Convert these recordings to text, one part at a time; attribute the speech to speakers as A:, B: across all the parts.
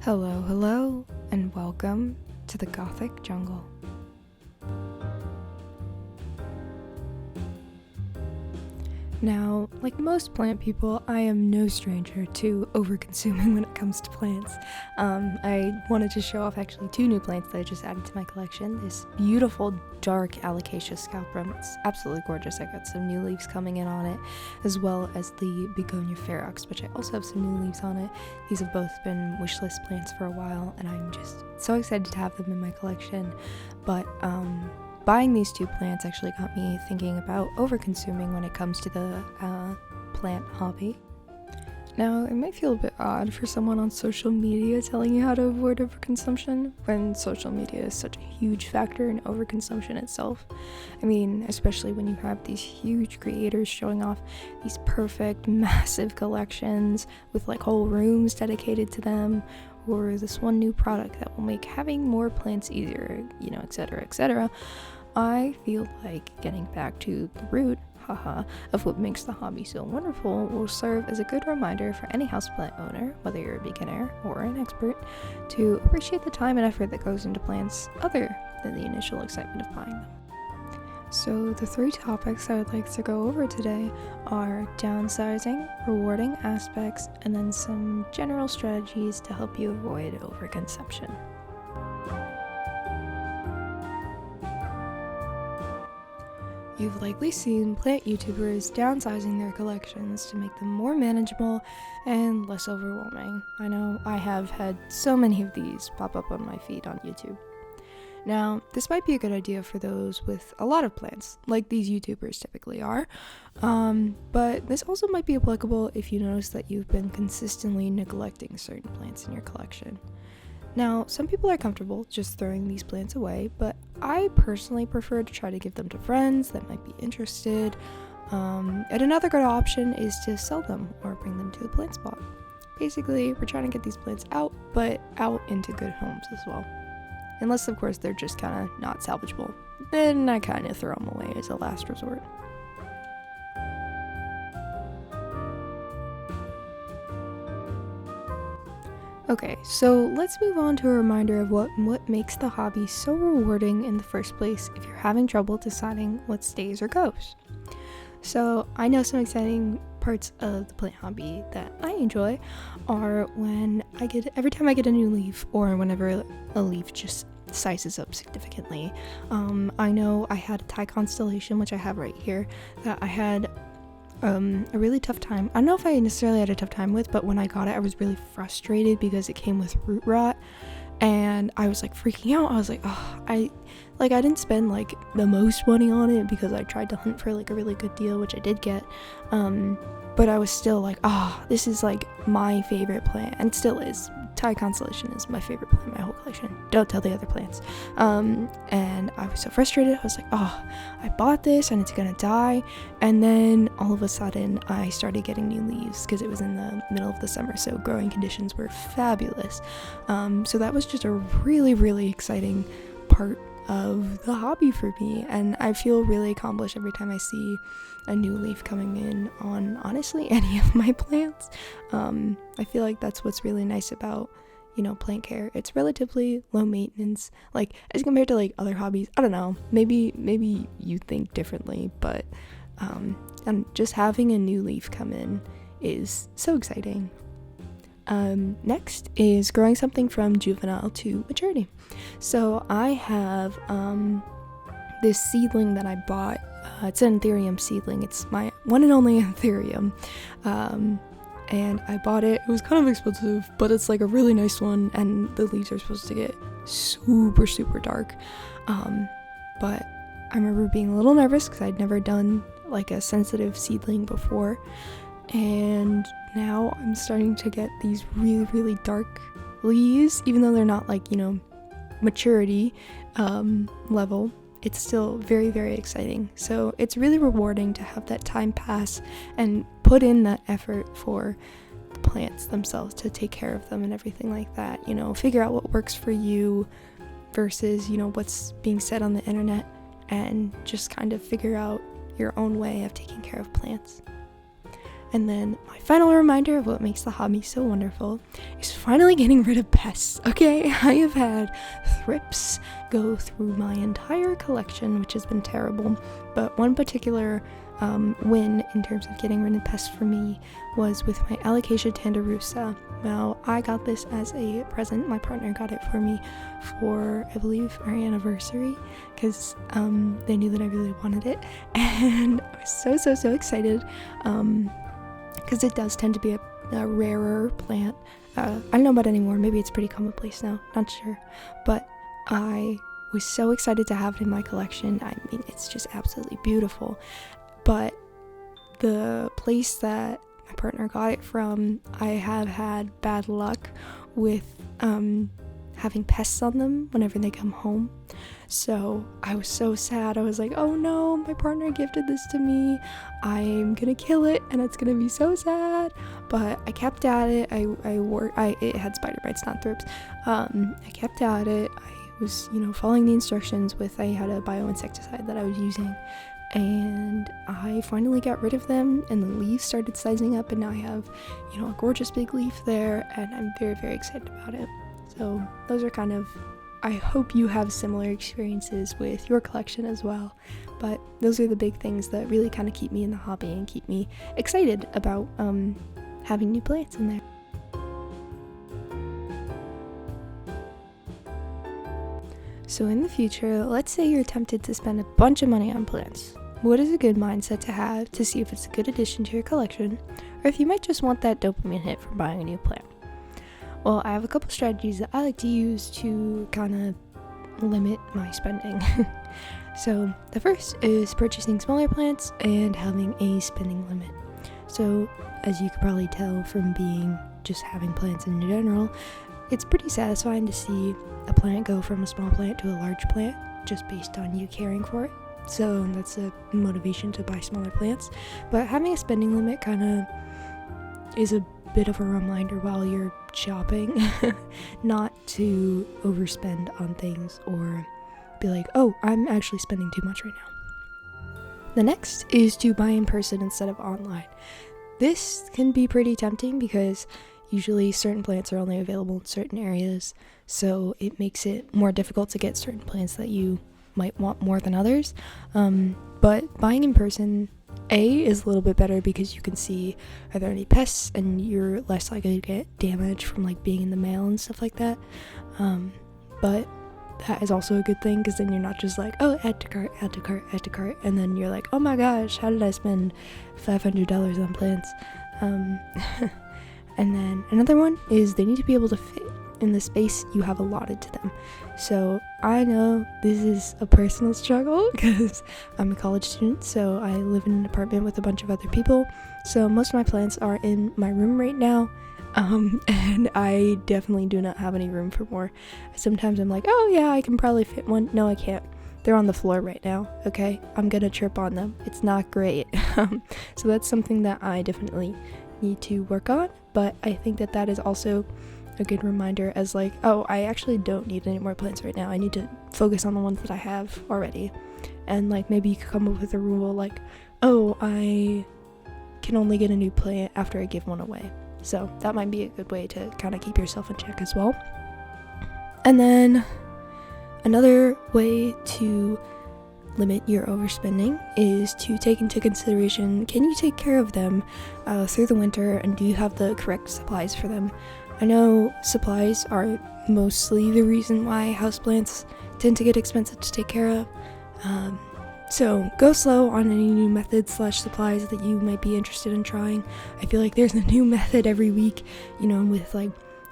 A: Hello, hello, and welcome to the Gothic Jungle. Now, like most plant people, I am no stranger to overconsuming when it comes to plants. I wanted to show off actually two new plants that I just added to my collection. This beautiful dark alocasia scalprum. It's absolutely gorgeous. I got some new leaves coming in on it, as well as the begonia ferox, which I also have some new leaves on it. These have both been wishlist plants for a while, and I'm just so excited to have them in my collection. But buying these two plants actually got me thinking about overconsuming when it comes to the plant hobby. Now, it might feel a bit odd for someone on social media telling you how to avoid overconsumption when social media is such a huge factor in overconsumption itself. I mean, especially when you have these huge creators showing off these perfect, massive collections with like whole rooms dedicated to them, or this one new product that will make having more plants easier, etc., etc. I feel like getting back to the root, of what makes the hobby so wonderful will serve as a good reminder for any houseplant owner, whether you're a beginner or an expert, to appreciate the time and effort that goes into plants other than the initial excitement of buying them. So the three topics I would like to go over today are downsizing, rewarding aspects, and then some general strategies to help you avoid overconsumption. You've likely seen plant YouTubers downsizing their collections to make them more manageable and less overwhelming. I know I have had so many of these pop up on my feed on YouTube. Now, this might be a good idea for those with a lot of plants, like these YouTubers typically are, but this also might be applicable if you notice that you've been consistently neglecting certain plants in your collection. Now, some people are comfortable just throwing these plants away, but I personally prefer to try to give them to friends that might be interested. And another good option is to sell them or bring them to a plant spot. Basically, we're trying to get these plants out, but out into good homes as well. Unless, of course, they're just kind of not salvageable. Then I kind of throw them away as a last resort. Okay, so let's move on to a reminder of what makes the hobby so rewarding in the first place if you're having trouble deciding what stays or goes. So I know some exciting parts of the plant hobby that I enjoy are every time I get a new leaf, or whenever a leaf just sizes up significantly. I know I had a Thai constellation, which I have right here, that I had a really tough time. I don't know if I necessarily had a tough time with, but when I got it, I was really frustrated because it came with root rot, and I was like freaking out. I was like, I didn't spend like the most money on it because I tried to hunt for like a really good deal, which I did get, but I was still like, this is like my favorite plant, and still is. Thai constellation is my favorite plant in my whole collection. Don't tell the other plants. And I was so frustrated. I was like, I bought this and it's gonna die. And then all of a sudden I started getting new leaves because it was in the middle of the summer, so growing conditions were fabulous. So that was just a really, really exciting part of the hobby for me, and I feel really accomplished every time I see a new leaf coming in on honestly any of my plants. I feel like that's what's really nice about plant care. It's relatively low maintenance, like as compared to like other hobbies. I don't know, maybe you think differently, but and just having a new leaf come in is so exciting. Next is growing something from juvenile to maturity. So I have this seedling that I bought. It's an anthurium seedling. It's my one and only anthurium. And I bought it. It was kind of expensive, but it's like a really nice one, and the leaves are supposed to get super, super dark. But I remember being a little nervous because I'd never done like a sensitive seedling before. And now I'm starting to get these really, really dark leaves, even though they're not like, maturity level. It's still very, very exciting. So it's really rewarding to have that time pass and put in that effort for the plants themselves, to take care of them and everything like that. Figure out what works for you versus, what's being said on the internet, and just kind of figure out your own way of taking care of plants. And then my final reminder of what makes the hobby so wonderful is finally getting rid of pests. Okay, I have had thrips go through my entire collection, which has been terrible, but one particular win in terms of getting rid of pests for me was with my Alocasia tanderusa. Now, I got this as a present. My partner got it for me for, I believe, our anniversary, because they knew that I really wanted it, and I was so excited, because it does tend to be a rarer plant. I don't know about anymore, maybe it's pretty commonplace now, not sure, but I was so excited to have it in my collection. I mean, it's just absolutely beautiful. But the place that my partner got it from, I have had bad luck with having pests on them whenever they come home. So I was so sad. I was like, oh no, my partner gifted this to me. I'm gonna kill it and it's gonna be so sad. But I kept at it. It had spider bites, not thrips. I kept at it. I was, following the instructions I had a bioinsecticide that I was using. And I finally got rid of them, and the leaves started sizing up, and now I have, a gorgeous big leaf there, and I'm very, very excited about it. So those are kind of, I hope you have similar experiences with your collection as well, but those are the big things that really kind of keep me in the hobby and keep me excited about having new plants in there. So in the future, let's say you're tempted to spend a bunch of money on plants. What is a good mindset to have to see if it's a good addition to your collection, or if you might just want that dopamine hit from buying a new plant? Well, I have a couple strategies that I like to use to kind of limit my spending. So the first is purchasing smaller plants and having a spending limit. So as you could probably tell from just having plants in general, it's pretty satisfying to see a plant go from a small plant to a large plant just based on you caring for it. So that's a motivation to buy smaller plants. But having a spending limit kind of is a bit of a reminder while you're shopping not to overspend on things or be like, oh, I'm actually spending too much right now. The next is to buy in person instead of online. This can be pretty tempting because usually certain plants are only available in certain areas, so it makes it more difficult to get certain plants that you might want more than others. But buying in person, is a little bit better because you can see are there any pests and you're less likely to get damage from being in the mail and stuff like that. But that is also a good thing because then you're not just like, oh, add to cart, and then you're like, oh my gosh, how did I spend $500 on plants? And then another one is they need to be able to fit in the space you have allotted to them. So I know this is a personal struggle because I'm a college student, so I live in an apartment with a bunch of other people. So most of my plants are in my room right now, and I definitely do not have any room for more. Sometimes I'm like, oh yeah, I can probably fit one. No, I can't. They're on the floor right now, okay? I'm gonna trip on them. It's not great. So that's something that I definitely need to work on, but I think that is also a good reminder as oh, I actually don't need any more plants right now. I need to focus on the ones that I have already. And maybe you could come up with a rule oh, I can only get a new plant after I give one away. So that might be a good way to kind of keep yourself in check as well. And then another way to limit your overspending is to take into consideration, can you take care of them through the winter, and do you have the correct supplies for them? I know supplies are mostly the reason why houseplants tend to get expensive to take care of. So go slow on any new methods / supplies that you might be interested in trying. I feel like there's a new method every week, with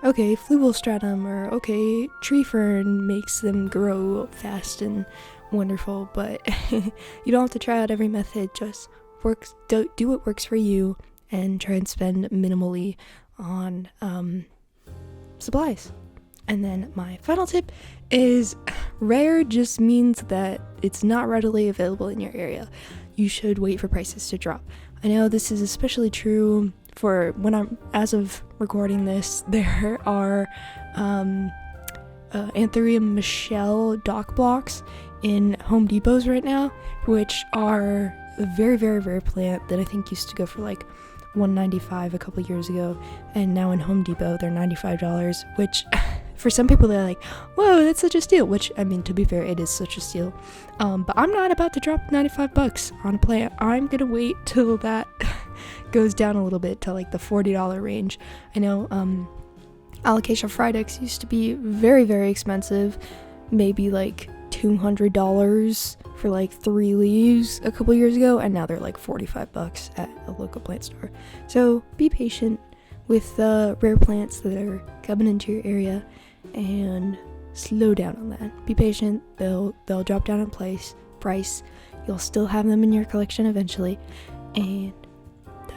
A: okay, fluval stratum, or okay, tree fern makes them grow fast and wonderful, but you don't have to try out every method. Just do what works for you and try and spend minimally on supplies. And then my final tip is rare just means that it's not readily available in your area. You should wait for prices to drop. I know this is especially true for as of recording this, there are Anthurium Michelle dock blocks in Home Depots right now, which are a very, very rare plant that I think used to go for $195 a couple years ago, and now in Home Depot they're $95, which for some people they're like, whoa, that's such a steal, which, I mean, to be fair, it is such a steal. But I'm not about to drop $95 on a plant. I'm gonna wait till that goes down a little bit to like the $40 range. I know alocasia frydix used to be very, very expensive, maybe like $200 for like 3 leaves a couple years ago, and now they're like $45 at a local plant store. So be patient with the rare plants that are coming into your area and slow down on that. Be patient. They'll drop down in price. You'll still have them in your collection eventually, and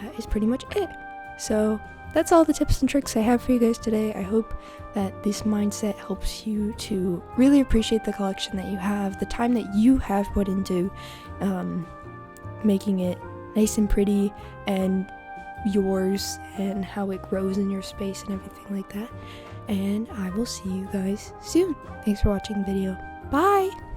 A: that is pretty much it. So that's all the tips and tricks I have for you guys today. I hope that this mindset helps you to really appreciate the collection that you have, the time that you have put into making it nice and pretty and yours, and how it grows in your space and everything like that. And I will see you guys soon. Thanks for watching the video. Bye!